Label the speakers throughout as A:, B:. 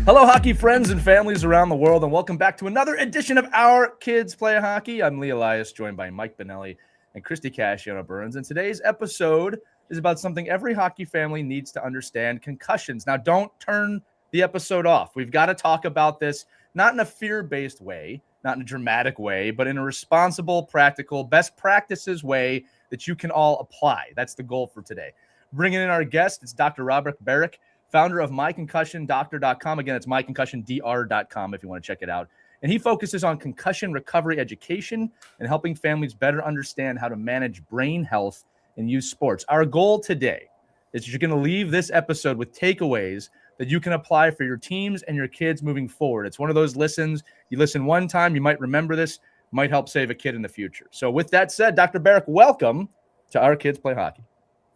A: Hello, hockey friends and families around the world, and welcome back to another edition of Our Kids Play Hockey. I'm Lee Elias, joined by Mike Benelli and Christie Burns, and today's episode is about something every hockey family needs to understand: concussions. Now, don't turn the episode off. We've got to talk about this, not in a fear-based way, not in a dramatic way, but in a responsible, practical, best practices way that you can all apply. That's the goal for today. Bringing in our guest, it's Dr. Baric, founder of myconcussiondoctor.com. Again, it's myconcussiondr.com if you want to check it out. And he focuses on concussion recovery education and helping families better understand how to manage brain health in youth sports. Our goal today is you're going to leave this episode with takeaways that you can apply for your teams and your kids moving forward. It's one of those listens. You listen one time, you might remember this, might help save a kid in the future. So with that said, Dr. Baric, welcome to Our Kids Play Hockey.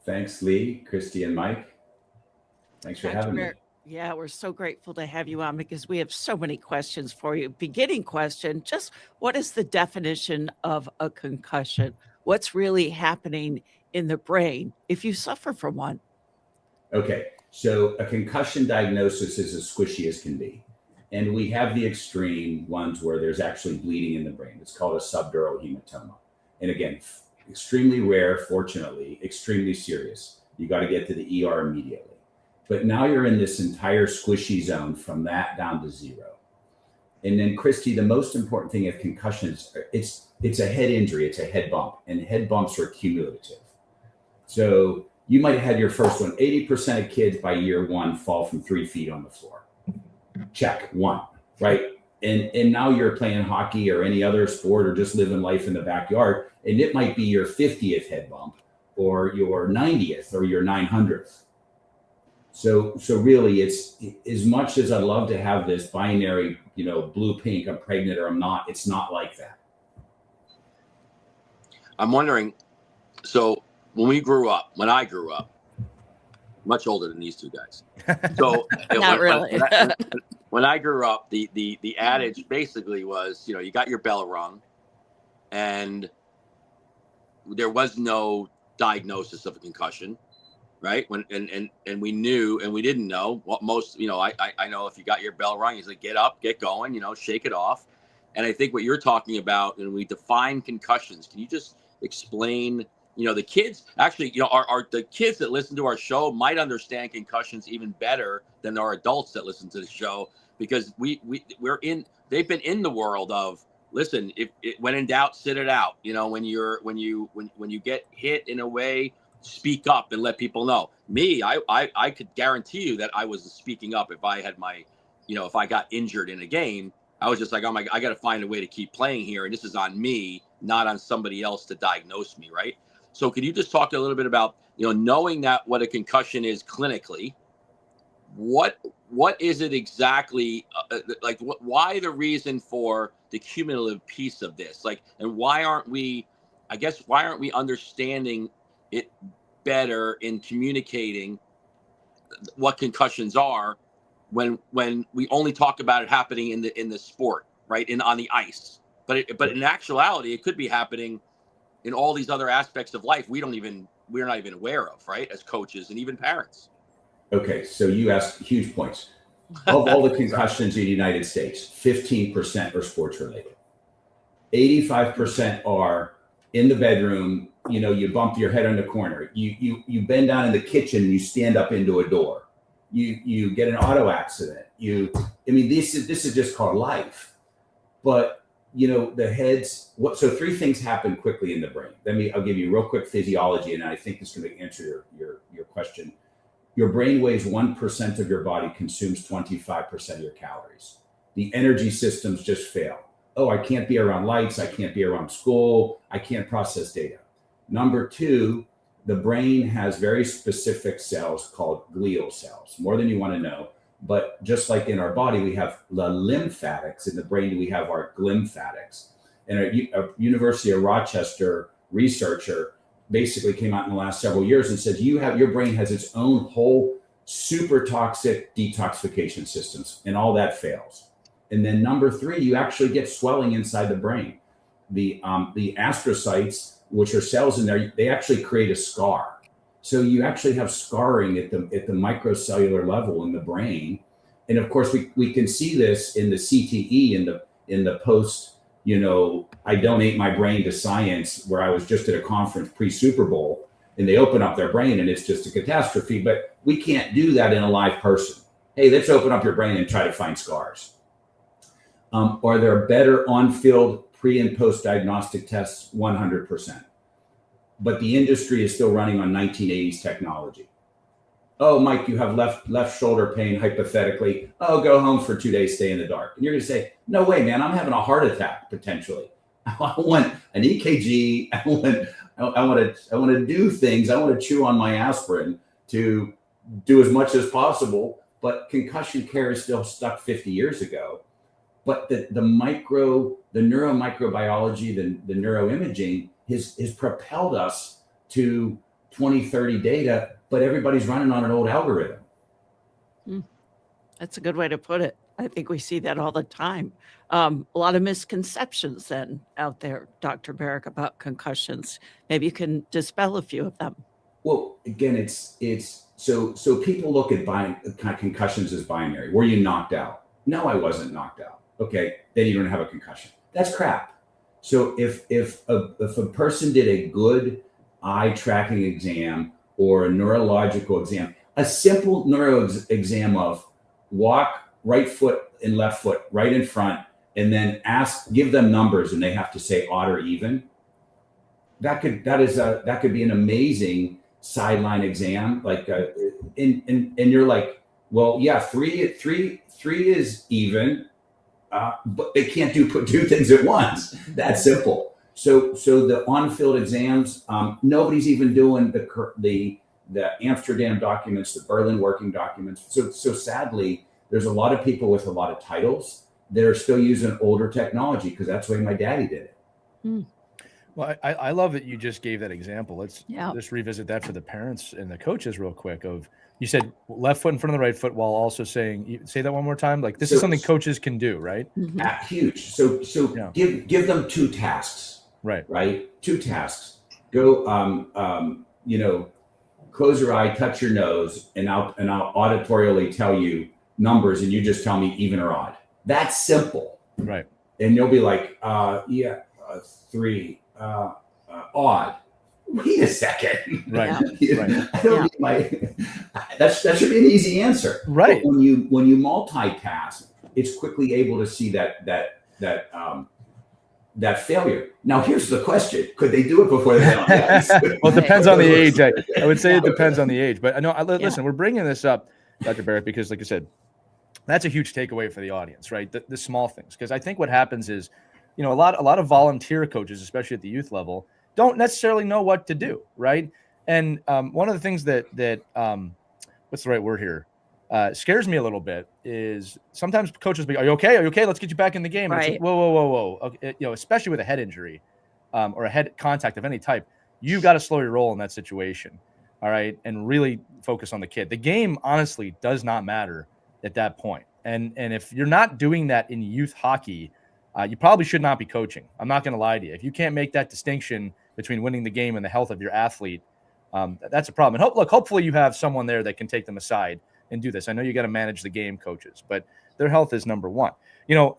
B: Thanks, Lee, Christie, and Mike. Thanks for having me.
C: Yeah, we're so grateful to have you on because we have so many questions for you. Beginning question, just what is the definition of a concussion? What's really happening in the brain if you suffer from one?
B: Okay, so a concussion diagnosis is as squishy as can be. And we have the extreme ones where there's actually bleeding in the brain. It's called a subdural hematoma. And again, extremely rare, fortunately, extremely serious. You got to get to the ER immediately. But now you're in this entire squishy zone from that down to zero. And then, Christy, the most important thing of concussions, it's a head injury, it's a head bump, and head bumps are cumulative. So you might have had your first one. 80% of kids by year one fall from 3 feet on the floor. Check, one, right? And now you're playing hockey or any other sport or just living life in the backyard, and it might be your 50th head bump or your 90th or your 900th. So really, it's as much as I'd love to have this binary, blue, pink, I'm pregnant or I'm not, it's not like that.
D: I'm wondering, so when I grew up, much older than these two guys. So
C: Not really.
D: When I grew up, the adage basically was, you got your bell rung and there was no diagnosis of a concussion. Right. And we knew and we didn't know what most, I know if you got your bell rung, he's like, get up, get going, shake it off. And I think what you're talking about, and we define concussions. Can you just explain, the kids actually, are the kids that listen to our show might understand concussions even better than our adults that listen to the show, because they've been in the world of, listen, when in doubt, sit it out. When you get hit in a way, speak up and let people know. Me, I could guarantee you that I was speaking up if I had if I got injured in a game. I was just like, oh my, I got to find a way to keep playing here. And this is on me, not on somebody else to diagnose me. Right. So could you just talk a little bit about, knowing that what a concussion is clinically, what is it exactly, why the reason for the cumulative piece of this? And why aren't we understanding it better in communicating what concussions are when we only talk about it happening in the sport, right? On the ice. But in actuality, it could be happening in all these other aspects of life we're not even aware of, right? As coaches and even parents.
B: Okay, so you asked huge points. Of all the concussions in the United States, 15% are sports related. 85% are in the bedroom. You bump your head on the corner. You bend down in the kitchen. You stand up into a door. You get an auto accident. This is just called life. But the heads. So three things happen quickly in the brain. I'll give you real quick physiology, and I think it's going to answer your question. Your brain weighs 1% of your body, consumes 25% of your calories. The energy systems just fail. Oh, I can't be around lights. I can't be around school. I can't process data. Number two, the brain has very specific cells called glial cells, more than you want to know. But just like in our body, we have the lymphatics. In the brain, we have our glymphatics. And a University of Rochester researcher basically came out in the last several years and said, your brain has its own whole super toxic detoxification systems, and all that fails. And then number three, you actually get swelling inside the brain. The astrocytes, which are cells in there, they actually create a scar. So you actually have scarring at the microcellular level in the brain And of course, we can see this in the CTE, in the post, I donate my brain to science, where I was just at a conference pre-Super Bowl, and they open up their brain and it's just a catastrophe. But we can't do that in a live person. Hey, let's open up your brain and try to find scars. Are there better on-field pre and post-diagnostic tests? 100%. But the industry is still running on 1980s technology. Oh, Mike, you have left shoulder pain, hypothetically. Oh, go home for 2 days, stay in the dark. And you're going to say, no way, man, I'm having a heart attack potentially. I want an EKG. I want to do things. I want to chew on my aspirin to do as much as possible. But concussion care is still stuck 50 years ago. But the neuromicrobiology, the neuroimaging has propelled us to 2030 data, but everybody's running on an old algorithm.
C: That's a good way to put it. I think we see that all the time. A lot of misconceptions then out there, Dr. Baric, about concussions. Maybe you can dispel a few of them.
B: Well, again, it's so people look at concussions as binary. Were you knocked out? No, I wasn't knocked out. Okay, then you don't have a concussion. That's crap. So if a person did a good eye tracking exam or a neurological exam, a simple neuro exam of walk right foot and left foot right in front, and then give them numbers, and they have to say odd or even. That could be an amazing sideline exam. Like, and you're like, well, yeah, three is even, but they can't do things at once. That's simple. So the on-field exams, nobody's even doing the Amsterdam documents, the Berlin working documents. So sadly, there's a lot of people with a lot of titles that are still using older technology, because that's the way my daddy did it.
A: Well, I love that you just gave that example. Let's just revisit that for the parents and the coaches real quick. You said left foot in front of the right foot while also say that one more time. Like, this is something coaches can do, right?
B: Huge. So give them 2 tasks. Right. 2 tasks. Go, close your eye, touch your nose, and I'll auditorially tell you numbers, and you just tell me even or odd. That's simple.
A: Right.
B: And you'll be like, 3, odd. Wait a second.
A: Right.
B: I don't need that should be an easy answer.
A: Right.
B: But when you multitask, it's quickly able to see that failure. Now, here's the question: could they do it before they went on the ice?
A: Well, it depends on the age. I would say it depends on the age. But I know. Listen, we're bringing this up, Dr. Baric, because, like I said, that's a huge takeaway for the audience, right? The small things, because I think what happens is, a lot of volunteer coaches, especially at the youth level, don't necessarily know what to do, right? And one of the things that what's the right word here? Scares me a little bit is sometimes coaches be, are you okay? Are you okay? Let's get you back in the game.
C: Right.
A: It's like, whoa. Okay, especially with a head injury or a head contact of any type, you've got to slow your roll in that situation. All right. And really focus on the kid. The game, honestly, does not matter at that point. And if you're not doing that in youth hockey, you probably should not be coaching. I'm not going to lie to you. If you can't make that distinction between winning the game and the health of your athlete, that's a problem. And hopefully you have someone there that can take them aside and do this. I know you got to manage the game, coaches, but their health is number one.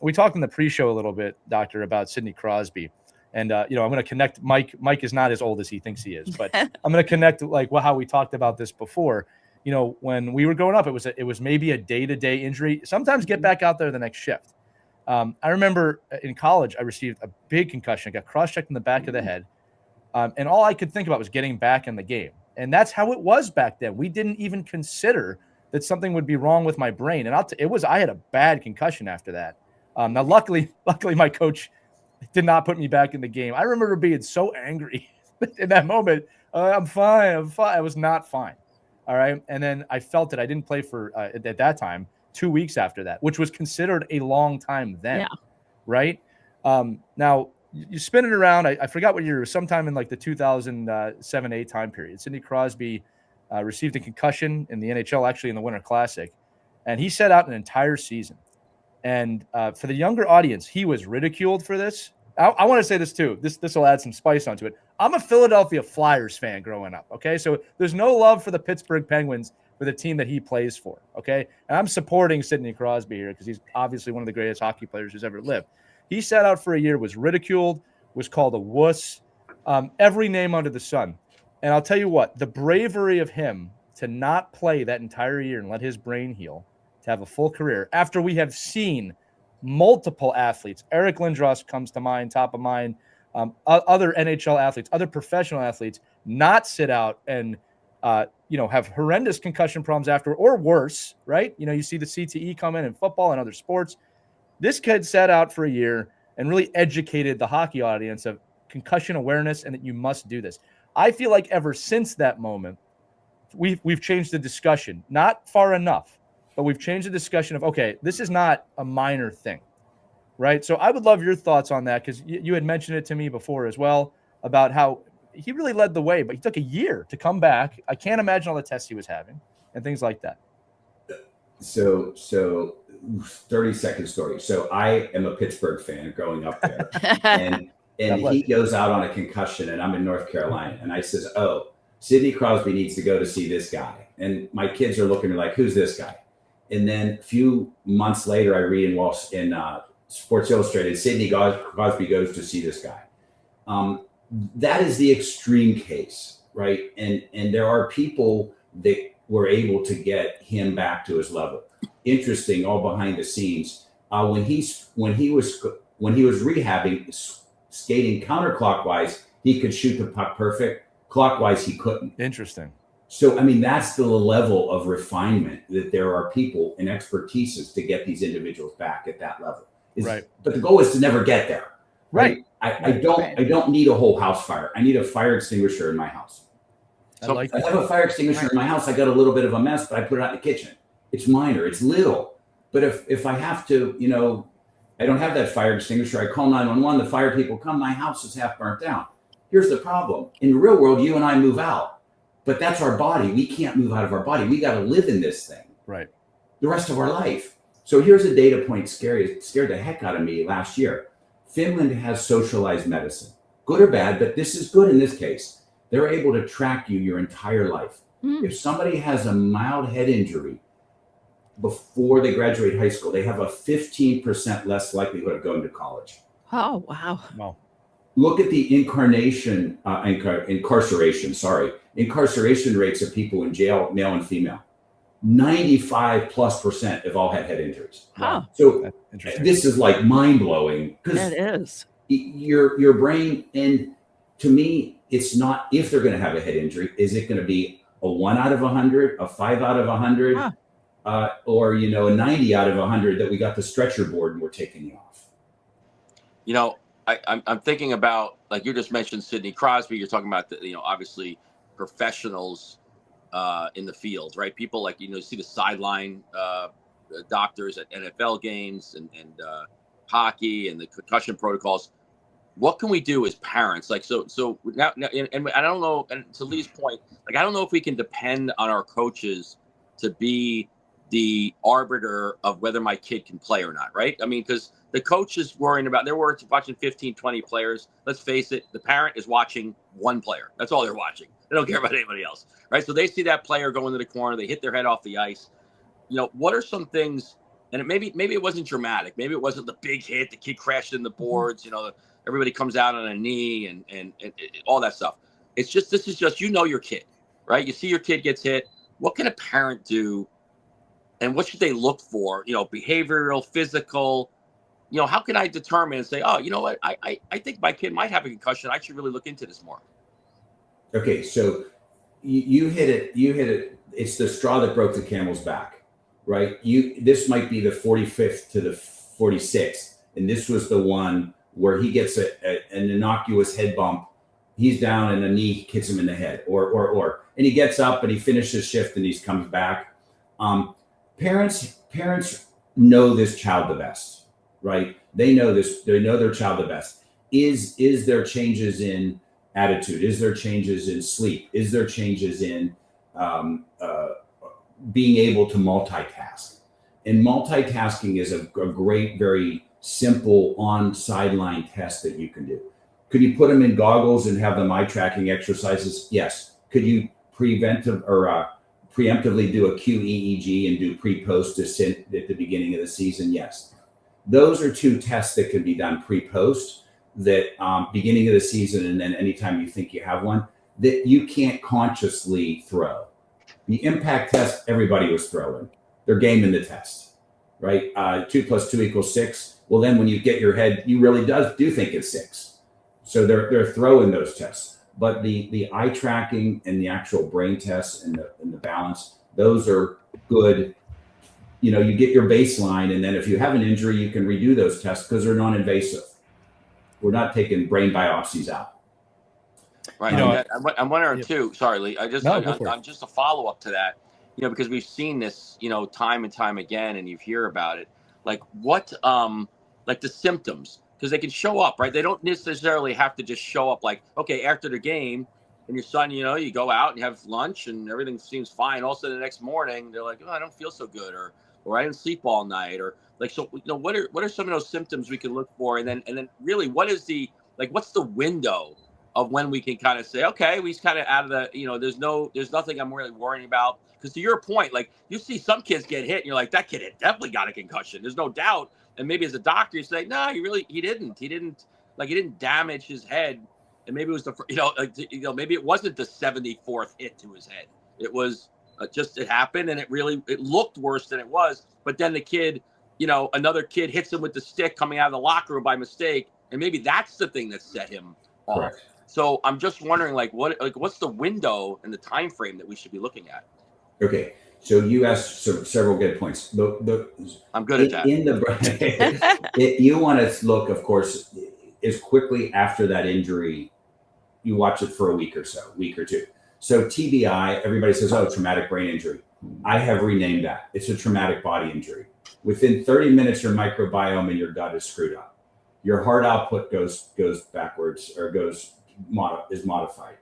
A: We talked in the pre-show a little bit, Doctor, about Sidney Crosby. And, I'm going to connect Mike. Mike is not as old as he thinks he is, but I'm going to connect how we talked about this before. When we were growing up, it was maybe a day-to-day injury. Sometimes get back out there the next shift. I remember in college, I received a big concussion. I got cross-checked in the back of the head. And all I could think about was getting back in the game. And that's how it was back then. We didn't even consider that something would be wrong with my brain. And I had a bad concussion after that. Now, luckily, my coach did not put me back in the game. I remember being so angry in that moment. I'm fine. I was not fine. All right. And then I felt that I didn't play for, at that time, 2 weeks after that, which was considered a long time then. Yeah. Right. Now, you spin it around. I forgot what year, sometime in like the 2007-8 time period. Sidney Crosby received a concussion in the NHL, actually in the Winter Classic, and he set out an entire season. And for the younger audience, he was ridiculed for this. I want to say this too. This will add some spice onto it. I'm a Philadelphia Flyers fan growing up. Okay, so there's no love for the Pittsburgh Penguins for the team that he plays for. Okay, and I'm supporting Sidney Crosby here because he's obviously one of the greatest hockey players who's ever lived. He sat out for a year, was ridiculed, was called a wuss, every name under the sun. And I'll tell you what, the bravery of him to not play that entire year and let his brain heal, to have a full career after we have seen multiple athletes. Eric Lindros comes to mind, top of mind. Other NHL athletes, other professional athletes, not sit out and have horrendous concussion problems after, or worse, right? You see the CTE come in football and other sports. This kid sat out for a year and really educated the hockey audience of concussion awareness and that you must do this. I feel like ever since that moment, we've changed the discussion, not far enough, but we've changed the discussion of, okay, this is not a minor thing, right? So I would love your thoughts on that, because you had mentioned it to me before as well about how he really led the way, but he took a year to come back. I can't imagine all the tests he was having and things like that.
B: So 30-second story. So I am a Pittsburgh fan growing up there, and he goes out on a concussion, and I'm in North Carolina, and I says, "Oh, Sidney Crosby needs to go to see this guy." And my kids are looking at me like, "Who's this guy?" And then a few months later, I read in Sports Illustrated, Sidney Crosby goes to see this guy. That is the extreme case, right? And there are people that were able to get him back to his level. Interesting, all behind the scenes. When he was rehabbing, skating counterclockwise, he could shoot the puck perfect. Clockwise, he couldn't.
A: Interesting.
B: So, that's the level of refinement that there are people and expertises to get these individuals back at that level.
A: Right.
B: But the goal is to never get there.
A: Right.
B: I don't need a whole house fire. I need a fire extinguisher in my house. So I have a fire extinguisher in my house. I got a little bit of a mess, but I put it out in the kitchen. It's minor. It's little. But if I have to, I don't have that fire extinguisher. I call 911. The fire people come. My house is half burnt down. Here's the problem. In the real world, you and I move out. But that's our body. We can't move out of our body. We got to live in this thing.
A: Right.
B: The rest of our life. So here's a data point scared the heck out of me last year. Finland has socialized medicine. Good or bad, but this is good in this case. They're able to track you your entire life. If somebody has a mild head injury before they graduate high school, they have a 15% less likelihood of going to college.
C: Oh, wow.
A: Wow.
B: Look at the incarceration rates of people in jail, male and female. 95+% have all had head injuries.
C: Wow.
B: So this is like mind blowing, because
C: it is.
B: Your brain, and to me, it's not if they're going to have a head injury. Is it going to be a 1 out of 100, a 5 out of 100, or a 90 out of 100 that we got the stretcher board and we're taking you off?
D: I'm thinking about, like you just mentioned, Sidney Crosby. You're talking about obviously professionals in the field, right? People like you see the sideline doctors at NFL games and hockey and the concussion protocols. What can we do as parents? Like so now and I don't know. And to Lee's point, like I don't know if we can depend on our coaches to be the arbiter of whether my kid can play or not, right? I mean, because the coach is worrying about, they're watching 15, 20 players. Let's face it, the parent is watching one player. That's all they're watching. They don't care about anybody else, right? So they see that player go into the corner, they hit their head off the ice. What are some things, and maybe it wasn't dramatic. Maybe it wasn't the big hit, the kid crashed in the boards, everybody comes out on a knee and all that stuff. This is just your kid, right? You see your kid gets hit. What can a parent do? And what should they look for? Behavioral, physical. How can I determine and say, oh, you know what? I think my kid might have a concussion. I should really look into this more.
B: Okay, so you hit it. It's the straw that broke the camel's back, right? This might be the 45th to the 46th, and this was the one where he gets an innocuous head bump. He's down and a knee hits him in the head, or and he gets up and he finishes shift and he comes back. Parents know this child the best, right? They know this. They know their child the best. Is there changes in attitude? Is there changes in sleep? Is there changes in being able to multitask? And multitasking is a great, very simple on sideline tests that you can do. Could you put them in goggles and have them eye tracking exercises? Yes. Could you preemptively do a QEEG and do pre-post descent at the beginning of the season? Yes. Those are two tests that can be done pre-post, that beginning of the season, and then anytime you think you have one, that you can't consciously throw. The impact test, everybody was throwing. They're gaming the test, right? 2 + 2 = 6. Well, then when you get your head, you really do think it's 6. So they're throwing those tests. But the eye tracking and the actual brain tests and the balance, those are good. You know, you get your baseline, and then if you have an injury, you can redo those tests because they're non-invasive. We're not taking brain biopsies out.
D: Right. I'm wondering too. Sorry, Lee. I'm just a follow up to that. You know, because we've seen this, you know, time and time again, and you hear about it. Like what, like the symptoms, because they can show up, right? They don't necessarily have to just show up like, okay, after the game, and your son, you know, you go out and have lunch and everything seems fine. Also, the next morning, they're like, oh, I don't feel so good, or I didn't sleep all night, or like, so, you know, what are some of those symptoms we can look for, and then really, what's the window of when we can kind of say, okay, we's kind of out of the, you know, there's nothing I'm really worrying about. Because to your point, like you see some kids get hit and you're like, that kid had definitely got a concussion. There's no doubt. And maybe as a doctor, you say, no, he didn't damage his head. And maybe it was maybe it wasn't the 74th hit to his head. It was just, it happened, and it looked worse than it was. But then the kid, you know, another kid hits him with the stick coming out of the locker room by mistake. And maybe that's the thing that set him off.
B: Correct.
D: So I'm just wondering, what's the window and the time frame that we should be looking at?
B: Okay, so you asked several good points.
D: I'm good at that.
B: In the you want to look, of course, as quickly after that injury. You watch it for a week or two. So TBI, everybody says, oh, traumatic brain injury. I have renamed that. It's a traumatic body injury. Within 30 minutes, your microbiome in your gut is screwed up. Your heart output goes backwards, or is modified.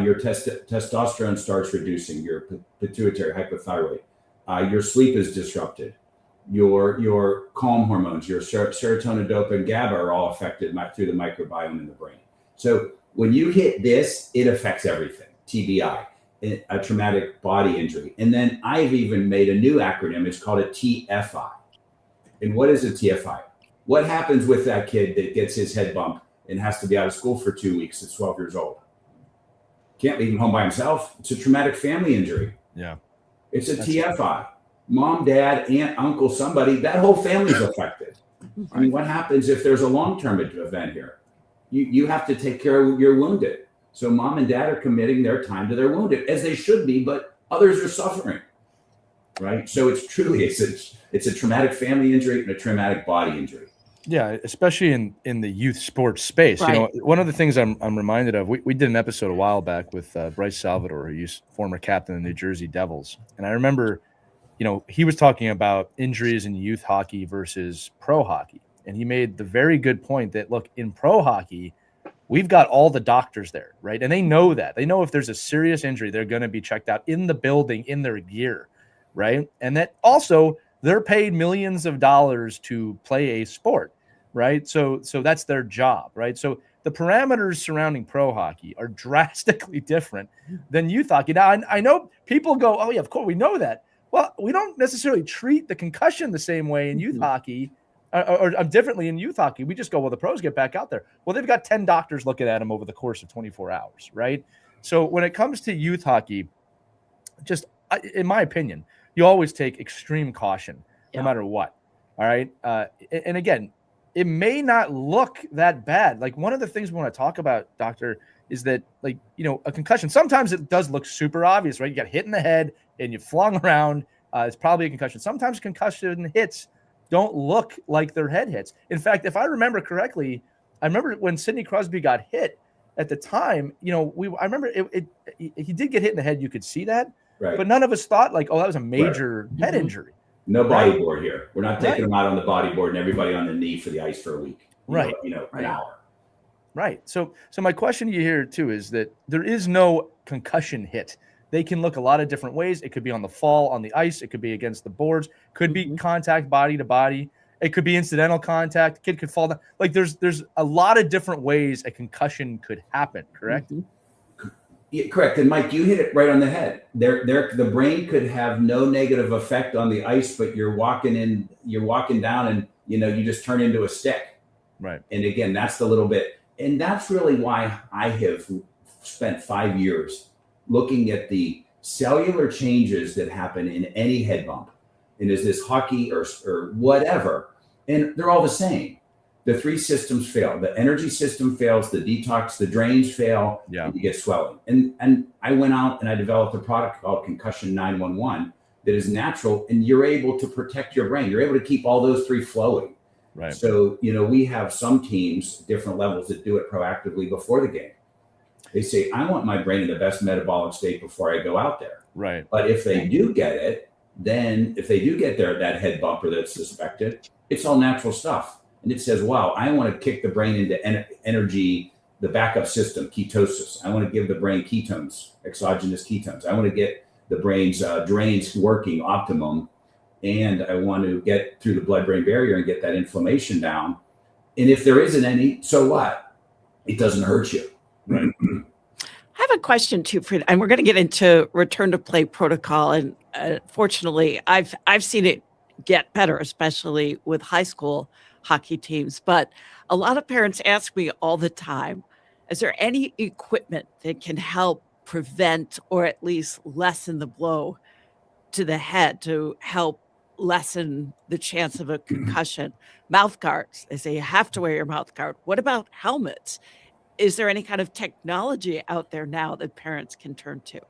B: Your testosterone starts reducing. Your pituitary, hypothyroid. Your sleep is disrupted. Your calm hormones, your serotonin, dopamine, GABA are all affected through the microbiome in the brain. So when you hit this, it affects everything. TBI, a traumatic body injury. And then I've even made a new acronym. It's called a TFI. And what is a TFI? What happens with that kid that gets his head bumped and has to be out of school for 2 weeks at 12 years old? Can't leave him home by himself. It's a traumatic family injury.
A: Yeah.
B: It's a TFI. Mom, dad, aunt, uncle, somebody, that whole family's affected. I mean, what happens if there's a long-term event here? You have to take care of your wounded. So mom and dad are committing their time to their wounded, as they should be, but others are suffering, right? So it's a traumatic family injury and a traumatic body injury.
A: Yeah, especially in the youth sports space.
C: Right.
A: You know, one of the things I'm reminded of, we did an episode a while back with Bryce Salvador, who's former captain of the New Jersey Devils. And I remember, you know, he was talking about injuries in youth hockey versus pro hockey. And he made the very good point that, look, in pro hockey, we've got all the doctors there, right? And they know that. They know if there's a serious injury, they're going to be checked out in the building, in their gear, right? And that also they're paid millions of dollars to play a sport, right? So that's their job, right? So the parameters surrounding pro hockey are drastically different than youth hockey. Now, I know people go, oh, yeah, of course, we know that. Well, we don't necessarily treat the concussion the same way in youth hockey or differently in youth hockey. We just go, well, the pros get back out there. Well, they've got 10 doctors looking at them over the course of 24 hours, right? So when it comes to youth hockey, just in my opinion, you always take extreme caution no matter what, all right? And again, it may not look that bad. Like one of the things we want to talk about, doctor, is that, like, you know, a concussion, sometimes it does look super obvious, right? You got hit in the head and you flung around. It's probably a concussion. Sometimes concussion hits don't look like their head hits. In fact, if I remember correctly, I remember when Sidney Crosby got hit at the time, you know, I remember he did get hit in the head. You could see that,
B: right?
A: But none of us thought like, oh, that was a major head injury.
B: No bodyboard here. We're not taking them out on the bodyboard and everybody on the knee for the ice for a week. An hour.
A: Right. So my question to you here too is that there is no concussion hit. They can look a lot of different ways. It could be on the fall, on the ice. It could be against the boards. Could be contact body to body. It could be incidental contact. Kid could fall down. Like there's a lot of different ways a concussion could happen. Correct?
C: Mm-hmm.
B: Yeah, correct. And Mike, you hit it right on the head. The brain could have no negative effect on the ice, but you're walking down, and you just turn into a stick.
A: Right.
B: And again, that's the little bit, and that's really why I have spent 5 years looking at the cellular changes that happen in any head bump. And is this hockey or whatever? And they're all the same. The three systems fail. The energy system fails, the detox, the drains fail, and you get swelling. And I went out and I developed a product called Concussion 911 that is natural, and you're able to protect your brain. You're able to keep all those three flowing.
A: Right.
B: So, we have some teams, different levels, that do it proactively before the game. They say, I want my brain in the best metabolic state before I go out there.
A: Right.
B: But if they do get it, then if they do get that head bumper that's suspected, it's all natural stuff. And it says, wow, I want to kick the brain into energy, the backup system, ketosis. I want to give the brain ketones, exogenous ketones. I want to get the brain's drains working optimum. And I want to get through the blood-brain barrier and get that inflammation down. And if there isn't any, so what? It doesn't hurt you. Right.
C: I have a question too, Fred, and we're going to get into return to play protocol. And fortunately, I've seen it get better, especially with high school hockey teams. But a lot of parents ask me all the time, is there any equipment that can help prevent or at least lessen the blow to the head to help lessen the chance of a concussion? Mouth guards, they say you have to wear your mouth guard. What about helmets? Is there any kind of technology out there now that parents can turn to?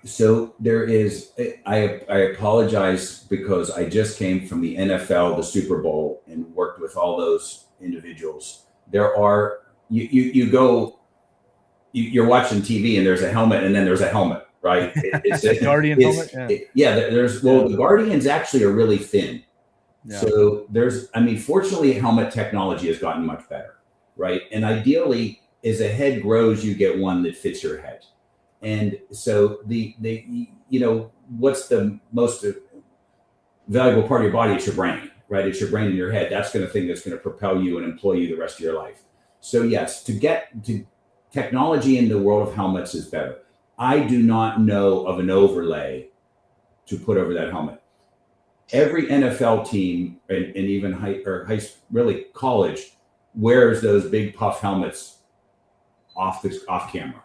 B: So there is. I apologize because I just came from the NFL, the Super Bowl, and worked with all those individuals. There are you're watching TV and there's a helmet and then there's a helmet, right? It's a
A: Guardian helmet.
B: The Guardians actually are really thin.
A: Yeah.
B: So fortunately, helmet technology has gotten much better. Right. And ideally, as a head grows, you get one that fits your head. And so what's the most valuable part of your body? It's your brain, right? It's your brain and your head. That's the thing that's going to propel you and employ you the rest of your life. So yes, to get to technology in the world of helmets is better. I do not know of an overlay to put over that helmet. Every NFL team and even college wears those big puff helmets off camera.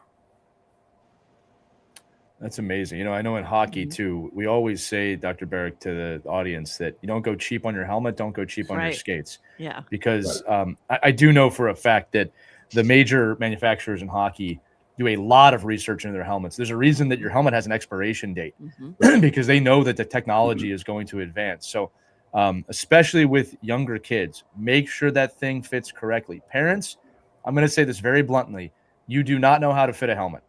A: That's amazing. I know in hockey too, we always say, Dr. Baric, to the audience that you don't go cheap on your helmet, don't go cheap on your skates.
C: Yeah.
A: Because I do know for a fact that the major manufacturers in hockey do a lot of research into their helmets. There's a reason that your helmet has an expiration date because they know that the technology is going to advance. So especially with younger kids, make sure that thing fits correctly. Parents, I'm going to say this very bluntly. You do not know how to fit a helmet.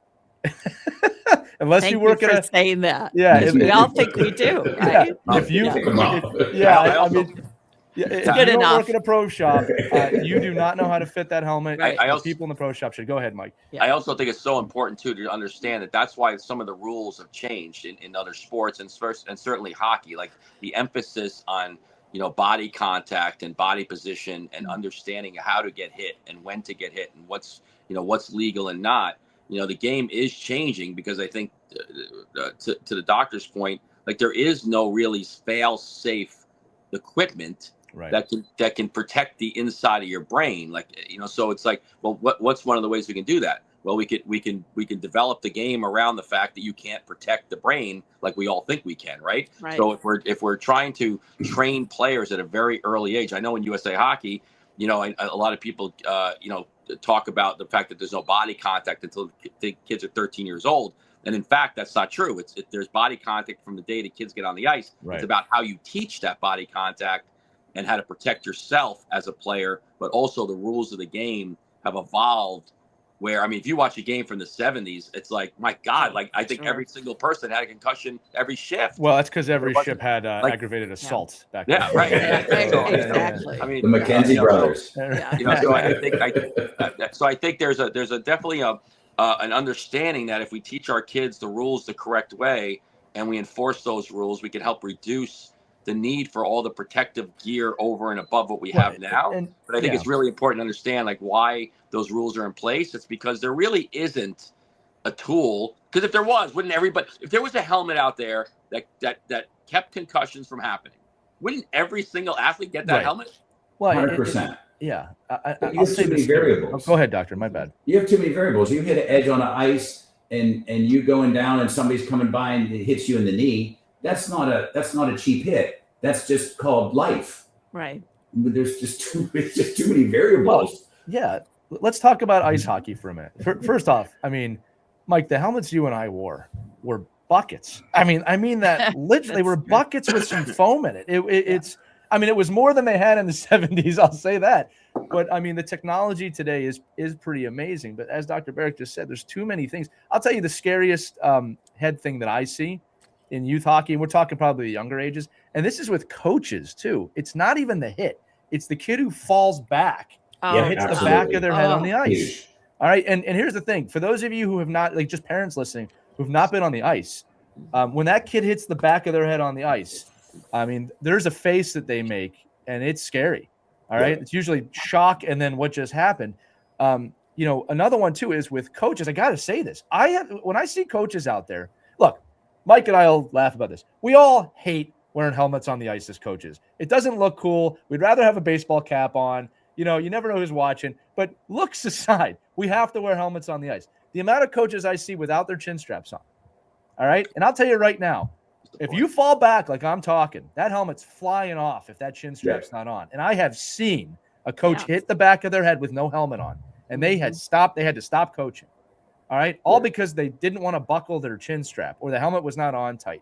A: Unless you work at
C: saying that.
A: Yeah.
C: We all think we do, right?
A: If you don't work in a pro shop, you do not know how to fit that helmet. People in the pro shop should. Go ahead, Mike.
D: I also think it's so important too to understand that that's why some of the rules have changed in other sports and certainly hockey. Like the emphasis on body contact and body position and understanding how to get hit and when to get hit and what's legal and not. The game is changing because I think to the doctor's point, like there is no really fail-safe equipment that can protect the inside of your brain. So it's like, well, what's one of the ways we can do that? Well, we can develop the game around the fact that you can't protect the brain like we all think we can, right? So if we're trying to train players at a very early age, I know in USA Hockey, a lot of people talk about the fact that there's no body contact until the kids are 13 years old. And in fact, that's not true. There's body contact from the day the kids get on the ice. Right. It's about how you teach that body contact and how to protect yourself as a player, but also the rules of the game have evolved where, if you watch a game from the 70s, it's like, my God, I think every single person had a concussion every shift.
A: Well, that's because every ship had aggravated assault back then.
D: Yeah, right.
C: Exactly.
B: The McKenzie brothers.
D: So I think there's definitely an understanding that if we teach our kids the rules the correct way and we enforce those rules, we can help reduce the need for all the protective gear over and above what we have now. But I think it's really important to understand like why those rules are in place. It's because there really isn't a tool. Because if there was, wouldn't everybody? If there was a helmet out there that kept concussions from happening, wouldn't every single athlete get that helmet?
A: Well,
B: 100%.
A: Yeah.
B: You have too many variables.
A: Oh, go ahead, doctor. My bad.
B: You have too many variables. You hit an edge on the ice and you going down and somebody's coming by and it hits you in the knee. That's not a cheap hit. That's just called life.
C: Right.
B: There's just too many variables.
A: Well, yeah. Let's talk about ice hockey for a minute. First off, I mean, Mike, the helmets you and I wore were buckets. I mean that literally were buckets with some foam in it. It's I mean, it was more than they had in the 70s, I'll say that. But I mean, the technology today is pretty amazing. But as Dr. Baric just said, there's too many things. I'll tell you the scariest head thing that I see in youth hockey, and we're talking probably the younger ages, and this is with coaches too. It's not even the hit. It's the kid who falls back and hits the back of their head on the ice.
B: Huge.
A: All right. And here's the thing. For those of you who have not, like just parents listening, who've not been on the ice, when that kid hits the back of their head on the ice, I mean, there's a face that they make, and it's scary. All right. It's usually shock and then what just happened. Another one too is with coaches. I got to say this. When I see coaches out there, look, Mike and I will laugh about this. We all hate wearing helmets on the ice as coaches. It doesn't look cool. We'd rather have a baseball cap on. You never know who's watching. But looks aside, we have to wear helmets on the ice. The amount of coaches I see without their chin straps on. All right. And I'll tell you right now, if you fall back like I'm talking, that helmet's flying off if that chin strap's not on. And I have seen a coach hit the back of their head with no helmet on, and they had to stop coaching. All right. All because they didn't want to buckle their chin strap or the helmet was not on tight.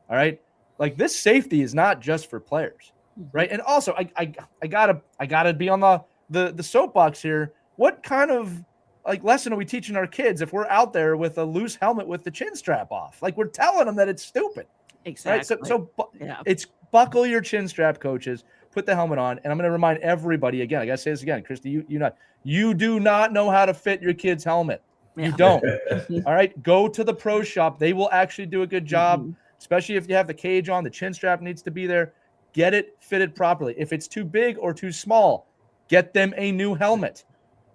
A: All right. Like this safety is not just for players. Right. And also I gotta be on the soapbox here. What kind of lesson are we teaching our kids if we're out there with a loose helmet with the chin strap off? Like we're telling them that it's stupid.
C: Exactly.
A: Right? So it's buckle your chin strap, coaches. Put the helmet on. And I'm going to remind everybody again. I got to say this again, Christie. You do not know how to fit your kid's helmet. Yeah. You don't. All right. Go to the pro shop. They will actually do a good job, especially if you have the cage on. The chin strap needs to be there. Get it fitted properly. If it's too big or too small, get them a new helmet.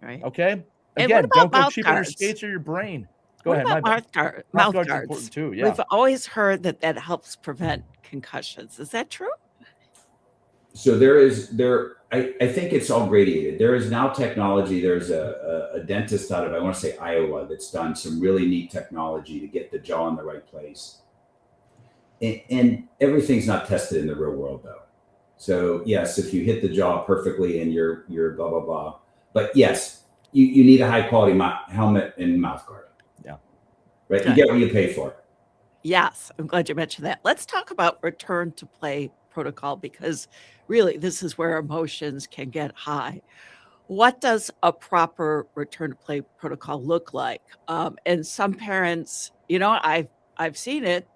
C: Right.
A: Okay. Again, don't go cheap on your skates or your brain. Go ahead.
C: Mouth guards.
A: Important too. Yeah.
C: We've always heard that helps prevent concussions. Is that true?
B: So I think it's all gradated. There is now technology. There's a dentist out of, I want to say Iowa, that's done some really neat technology to get the jaw in the right place. And everything's not tested in the real world though. So yes, if you hit the jaw perfectly and you're blah, blah, blah. But yes, you need a high quality helmet and mouth guard.
A: Yeah.
B: Right. You get what you pay for.
C: Yes. I'm glad you mentioned that. Let's talk about return to play protocol, because really this is where emotions can get high. What does a proper return to play protocol look like? And some parents, I've seen it.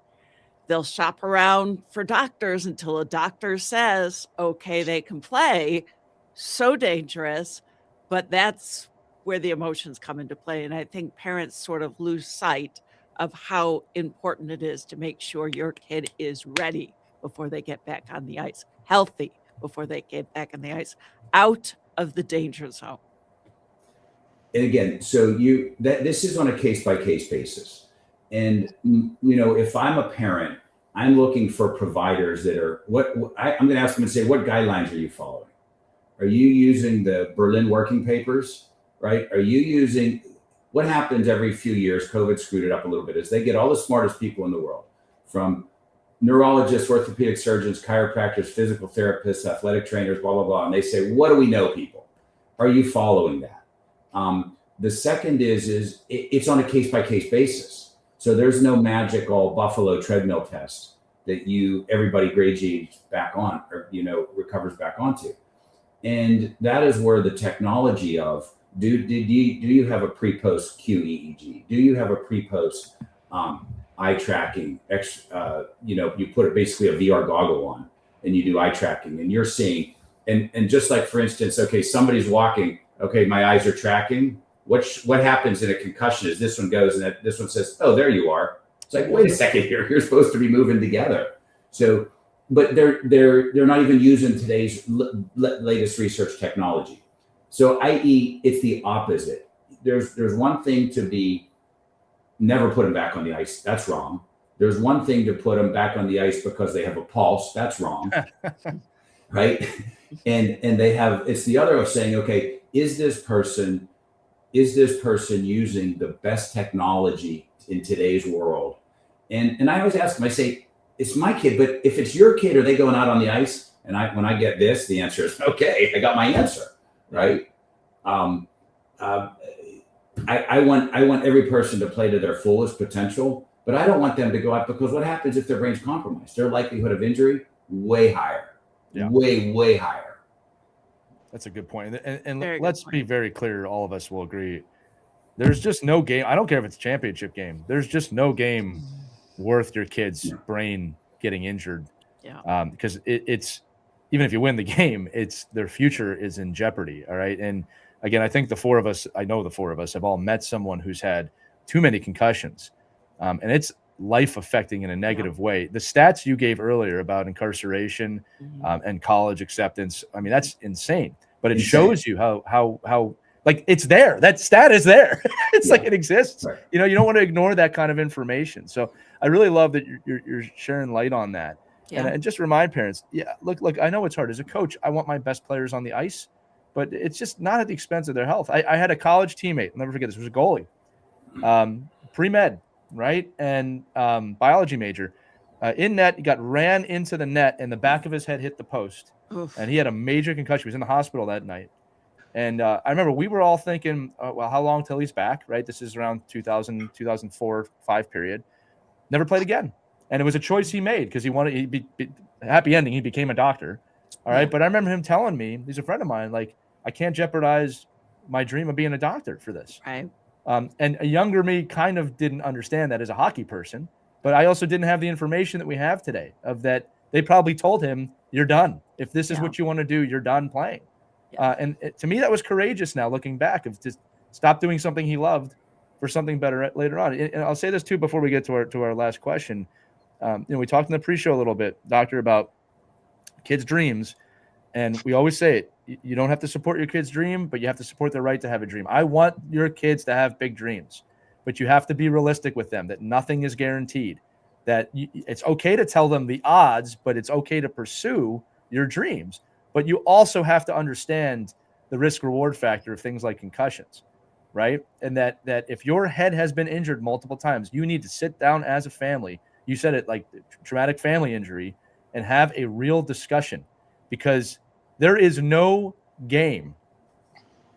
C: They'll shop around for doctors until a doctor says, okay, they can play. So dangerous, but that's where the emotions come into play. And I think parents sort of lose sight of how important it is to make sure your kid is ready before they get back on the ice, healthy before they get back on the ice, out of the danger zone.
B: And again, so this is on a case-by-case basis. And, if I'm a parent, I'm looking for providers that are I'm going to ask them and say, what guidelines are you following? Are you using the Berlin Working Papers, right? Are you using what happens every few years? COVID screwed it up a little bit, is they get all the smartest people in the world, from neurologists, orthopedic surgeons, chiropractors, physical therapists, athletic trainers, blah, blah, blah. And they say, what do we know, people? Are you following that? The second is it's on a case-by-case basis. So there's no magic all Buffalo treadmill test that everybody grades you back on or, recovers back onto. And that is where the technology of, do you have a pre-post QEEG? Do you have a pre-post eye tracking? You put basically a VR goggle on and you do eye tracking and you're seeing, and just like, for instance, okay, somebody's walking, okay, my eyes are tracking. What happens in a concussion is this one goes and this one says, oh, there you are. It's like, wait a second here. You're supposed to be moving together. So but they're not even using today's latest research technology. So, i.e., it's the opposite. There's one thing to be never put them back on the ice. That's wrong. There's one thing to put them back on the ice because they have a pulse. That's wrong, right? And they have. It's the other of saying, okay, is this person using the best technology in today's world? And I always ask them. I say, it's my kid, but if it's your kid, are they going out on the ice? And when I get this, the answer is okay. I got my answer, right? I want every person to play to their fullest potential, but I don't want them to go out, because what happens if their brain's compromised? Their likelihood of injury way higher, way higher.
A: That's a good point. And let's be very clear. All of us will agree. There's just no game. I don't care if it's a championship game. There's just no game worth your kid's brain getting injured. Yeah. Because it's even if you win the game, it's their future is in jeopardy. All right. And again, I think I know the four of us have all met someone who's had too many concussions. And it's life affecting in a negative way. The stats you gave earlier about incarceration and college acceptance, I mean, that's insane. But it shows you how like it's there. That stat is there. It's like it exists. Right. You know, you don't want to ignore that kind of information. So I really love that you're sharing light on that. Yeah. And just remind parents, look, I know it's hard. As a coach, I want my best players on the ice, but it's just not at the expense of their health. I had a college teammate, I'll never forget this, was a goalie, pre-med, right? And biology major. In net, he got ran into the net and the back of his head hit the post. Oof. And he had a major concussion. He was in the hospital that night. And I remember we were all thinking, well, how long till he's back, right? This is around 2000, 2004, 5 period. Never played again. And it was a choice he made because he'd be happy ending. He became a doctor. All right. But I remember him telling me, he's a friend of mine, like, I can't jeopardize my dream of being a doctor for this. Right. And a younger me kind of didn't understand that as a hockey person, but I also didn't have the information that we have today of that. They probably told him, you're done. If this is what you want to do, you're done playing. And to me, that was courageous now looking back, of just stop doing something he loved for something better later on. And I'll say this too, before we get to our last question. We talked in the pre-show a little bit, Doctor, about kids' dreams. And we always say it, you don't have to support your kid's dream, but you have to support their right to have a dream. I want your kids to have big dreams, but you have to be realistic with them, that nothing is guaranteed, that it's okay to tell them the odds, but it's okay to pursue your dreams. But you also have to understand the risk-reward factor of things like concussions, right? And that if your head has been injured multiple times, you need to sit down as a family. You said it, like traumatic family injury, and have a real discussion, because there is no game.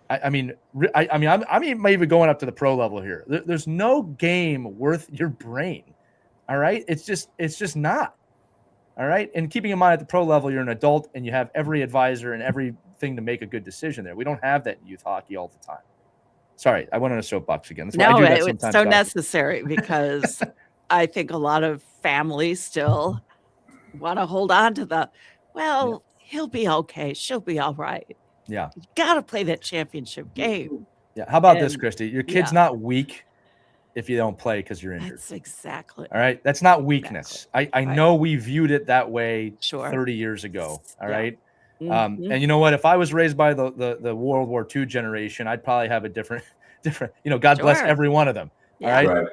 A: I mean, I'm even going up to the pro level here. There's no game worth your brain. All right. It's just not. All right. And keeping in mind at the pro level, you're an adult and you have every advisor and everything to make a good decision there. We don't have that in youth hockey all the time. Sorry, I went on a soapbox again. That's why I do that sometimes.
C: It's so necessary, because I think a lot of families still want to hold on to he'll be okay. She'll be all right.
A: Yeah.
C: You got to play that championship game.
A: Yeah. How about this, Christy? Your kid's not weak if you don't play because you're injured.
C: That's exactly.
A: All right. That's not weakness. Exactly. I know we viewed it that way 30 years ago. All right. Mm-hmm. And you know what? If I was raised by the World War II generation, I'd probably have a different, God bless every one of them. Yeah. All right.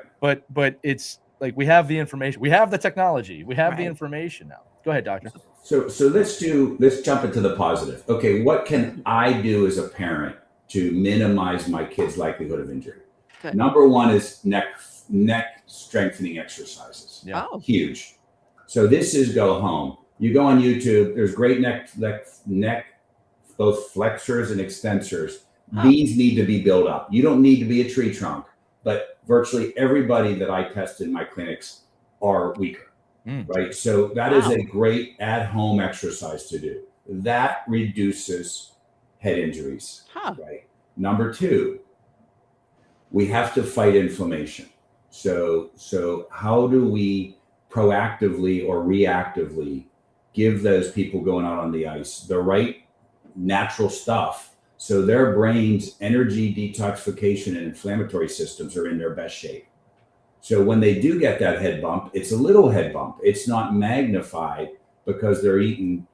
A: But it's like, we have the information, we have the technology, we have the information now. Go ahead, Doctor.
B: So let's jump into the positive. Okay. What can I do as a parent to minimize my kid's likelihood of injury? Good. Number one is neck strengthening exercises. Yeah. Oh. Huge. So this is go home. You go on YouTube, there's great neck, both flexors and extensors. Oh. These need to be built up. You don't need to be a tree trunk, but virtually everybody that I test in my clinics are weaker. Right. So that is a great at-home exercise to do. That reduces head injuries. Right. Number two, we have to fight inflammation. So how do we proactively or reactively give those people going out on the ice the right natural stuff so their brain's energy detoxification and inflammatory systems are in their best shape? So when they do get that head bump, it's a little head bump. It's not magnified because they're eating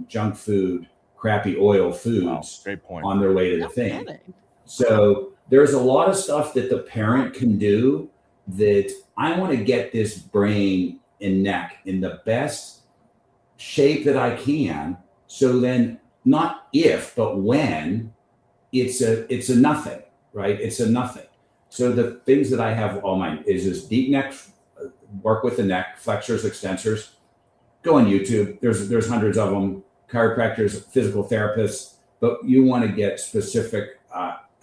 B: junk food, crappy oil foods
A: Great point.
B: on their way to the
C: No
B: thing.
C: kidding.
B: So there's a lot of stuff that the parent can do that I want to get this brain and neck in the best shape that I can. So then not if, but when it's a nothing, right? It's a nothing. So the things that I have all mine is this deep neck, work with the neck, flexors, extensors. Go on YouTube. There's hundreds of them, chiropractors, physical therapists, but you want to get specific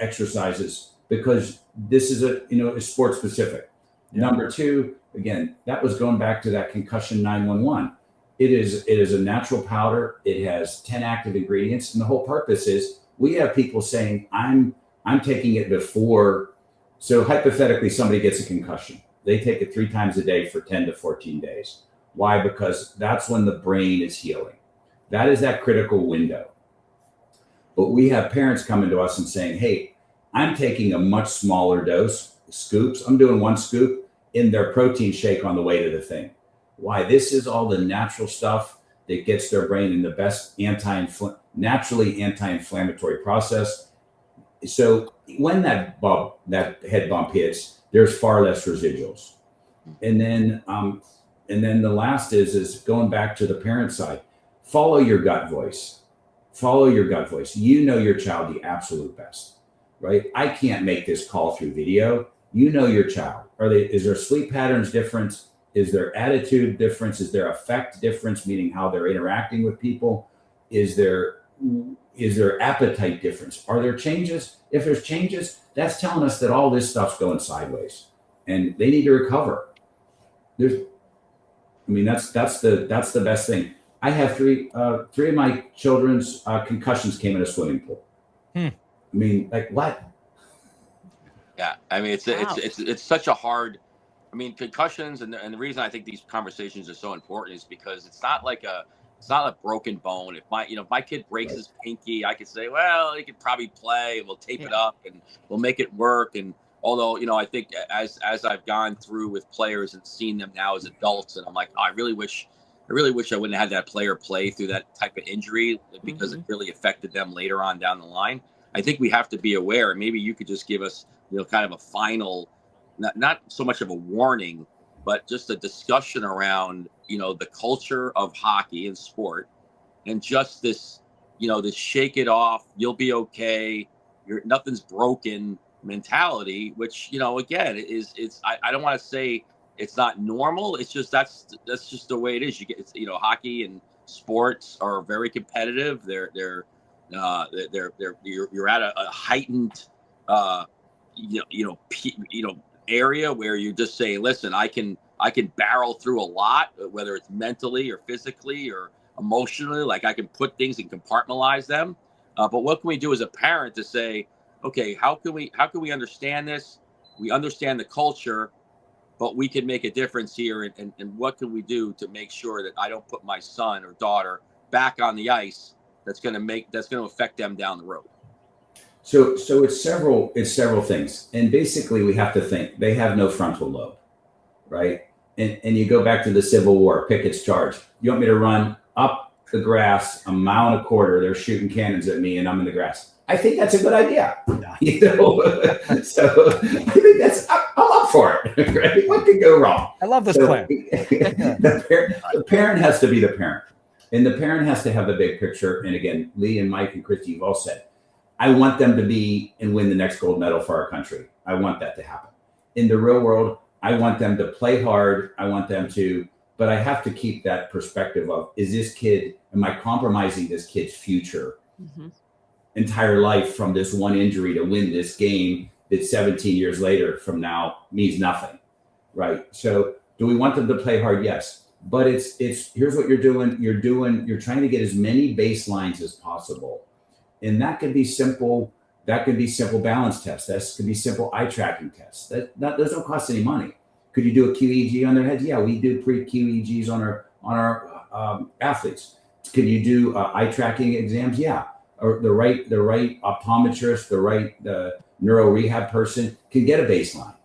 B: exercises because this is it's sport specific. Yeah. Number two, again, that was going back to that Concussion 911. It is a natural powder. It has 10 active ingredients, and the whole purpose is we have people saying I'm taking it before. So hypothetically, somebody gets a concussion. They take it 3 times a day for 10 to 14 days. Why? Because that's when the brain is healing. That is that critical window. But we have parents coming to us and saying, hey, I'm taking a much smaller dose, scoops. I'm doing 1 scoop in their protein shake on the way to the thing. Why? This is all the natural stuff that gets their brain in the best naturally anti-inflammatory process. So when that head bump hits, there's far less residuals. And then the last is going back to the parent side. Follow your gut voice. Follow your gut voice. You know your child the absolute best, right? I can't make this call through video. You know your child. Is there sleep patterns difference? Is there attitude difference? Is there affect difference, meaning how they're interacting with people? Is there appetite difference? Are there changes? If there's changes, that's telling us that all this stuff's going sideways and they need to recover. That's the best thing. I have three of my children's concussions came in a swimming pool. I mean, like what?
D: Yeah, I mean, it's such a hard. I mean, concussions, and the reason I think these conversations are so important is because it's not a broken bone. If my kid breaks his pinky, I could say, well, he could probably play. We'll tape it up and we'll make it work. And although I think as I've gone through with players and seen them now as adults, and I'm like, oh, I really wish I wouldn't have had that player play through that type of injury because it really affected them later on down the line. I think we have to be aware, and maybe you could just give us, kind of a final, not so much of a warning, but just a discussion around, the culture of hockey and sport, and just this, this shake it off, you'll be okay, nothing's broken mentality, which, again, I don't want to say it's not normal. It's just that's just the way it is. Hockey and sports are very competitive. You're at a heightened area where you just say, listen, I can barrel through a lot, whether it's mentally or physically or emotionally. Like I can put things and compartmentalize them. But what can we do as a parent to say, okay, how can we understand this? We understand the culture, but we can make a difference here. And what can we do to make sure that I don't put my son or daughter back on the ice that's going to affect them down the road?
B: So it's several things. And basically we have to think they have no frontal lobe, right? And you go back to the Civil War, Pickett's charge. You want me to run up the grass 1.25 miles, they're shooting cannons at me and I'm in the grass. I think that's a good idea. So I think I'm up for it. Right? What could go wrong?
A: I love this plan.
B: The parent has to be the parent. And the parent has to have the big picture. And again, Lee and Mike and Christie, you've all said, I want them to be and win the next gold medal for our country. I want that to happen. In the real world, I want them to play hard. I want them to, but I have to keep that perspective of, am I compromising this kid's future? Entire life from this one injury to win this game that 17 years later from now means nothing, right? So do we want them to play hard? Yes, but it's here's what you're doing. You're trying to get as many baselines as possible, and that could be simple. That could be simple balance tests. That could be simple eye tracking tests. That those don't cost any money. Could you do a QEEG on their heads? Yeah, we do pre-QEEGs on our athletes. Can you do eye tracking exams? Yeah. Or the right optometrist, the neuro rehab person can get a baseline.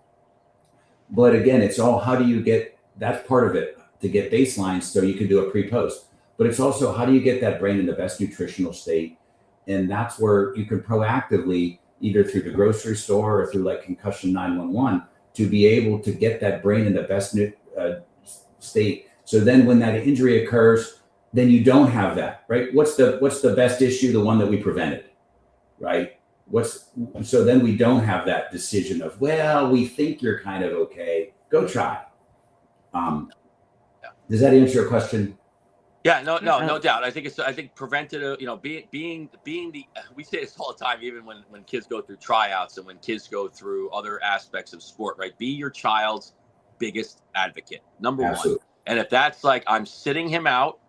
B: But again, it's all, how do you get, that's part of it, to get baselines so you can do a pre-post. but it's also how do you get that brain in the best nutritional state? And that's where you can proactively, either through the grocery store or through like Concussion 911, to be able to get that brain in the best state. So then when that injury occurs, then you don't have that, right? What's the best issue? The one that we prevented, right? So then we don't have that decision of, well, we think you're kind of okay. Go try. Does that answer your question?
D: Yeah, no doubt. I think preventative, being the, we say this all the time, even when kids go through tryouts and when kids go through other aspects of sport, right? Be your child's biggest advocate, number
B: Absolutely.
D: one. And if that's like, I'm sitting him out,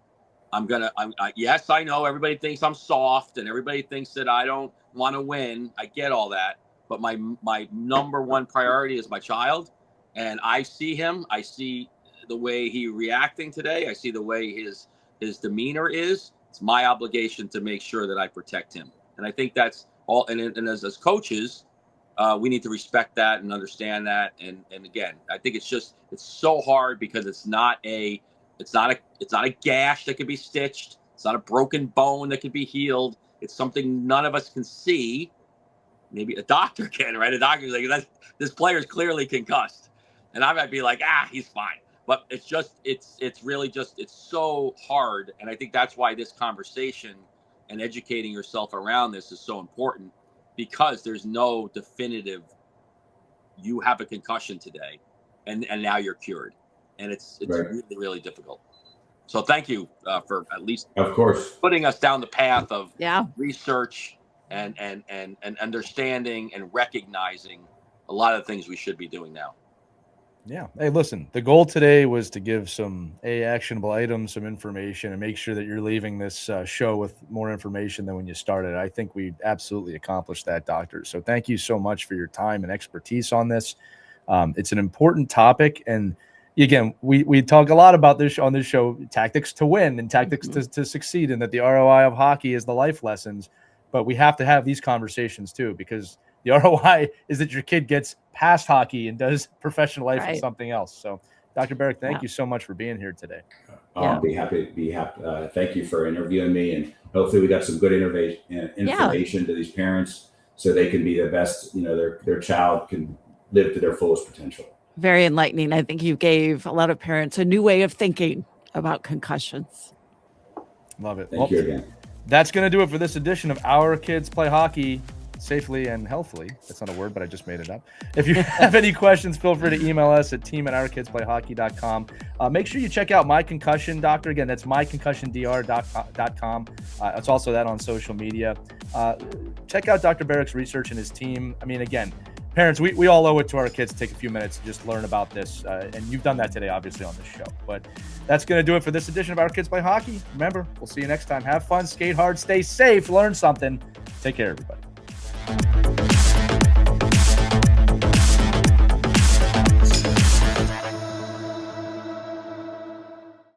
D: yes, I know everybody thinks I'm soft and everybody thinks that I don't want to win. I get all that. But my number one priority is my child. And I see him. I see the way he reacting today. I see the way his demeanor is. It's my obligation to make sure that I protect him. And I think that's all. And as coaches, we need to respect that and understand that. And again, I think it's so hard because it's not a gash that can be stitched. It's not a broken bone that can be healed. It's something none of us can see. Maybe a doctor can, right? A doctor's like, this player's clearly concussed. And I might be like, he's fine. But it's really so hard. And I think that's why this conversation and educating yourself around this is so important, because there's no definitive, you have a concussion today and now you're cured. And it's
B: right.
D: really, really difficult. So thank you for at least,
B: of course,
D: putting us down the path of research and understanding and recognizing a lot of the things we should be doing now.
A: Yeah. Hey, listen, the goal today was to give some actionable items, some information, and make sure that you're leaving this show with more information than when you started. I think we absolutely accomplished that, Doctor. So thank you so much for your time and expertise on this. It's an important topic. And again, we talk a lot about this on this show, tactics to win and tactics to succeed, and that the ROI of hockey is the life lessons. But we have to have these conversations too, because the ROI is that your kid gets past hockey and does professional life and something else. So, Dr. Baric, thank you so much for being here today.
B: I'll be happy. Thank you for interviewing me, and hopefully we got some good information to these parents so they can be the best. Their child can live to their fullest potential.
C: Very enlightening. I think you gave a lot of parents a new way of thinking about concussions.
A: Love it.
B: Thank you again.
A: That's going to do it for this edition of Our Kids Play Hockey Safely and Healthily. That's not a word, but I just made it up. If you have any questions, feel free to email us at team@ourkidsplayhockey.com. Make sure you check out My Concussion Doctor. Again, that's myconcussiondr.com. It's also that on social media. Check out Dr. Baric's research and his team. I mean, again, parents, we all owe it to our kids to take a few minutes to just learn about this. And you've done that today, obviously, on this show. But that's going to do it for this edition of Our Kids Play Hockey. Remember, we'll see you next time. Have fun, skate hard, stay safe, learn something. Take care, everybody.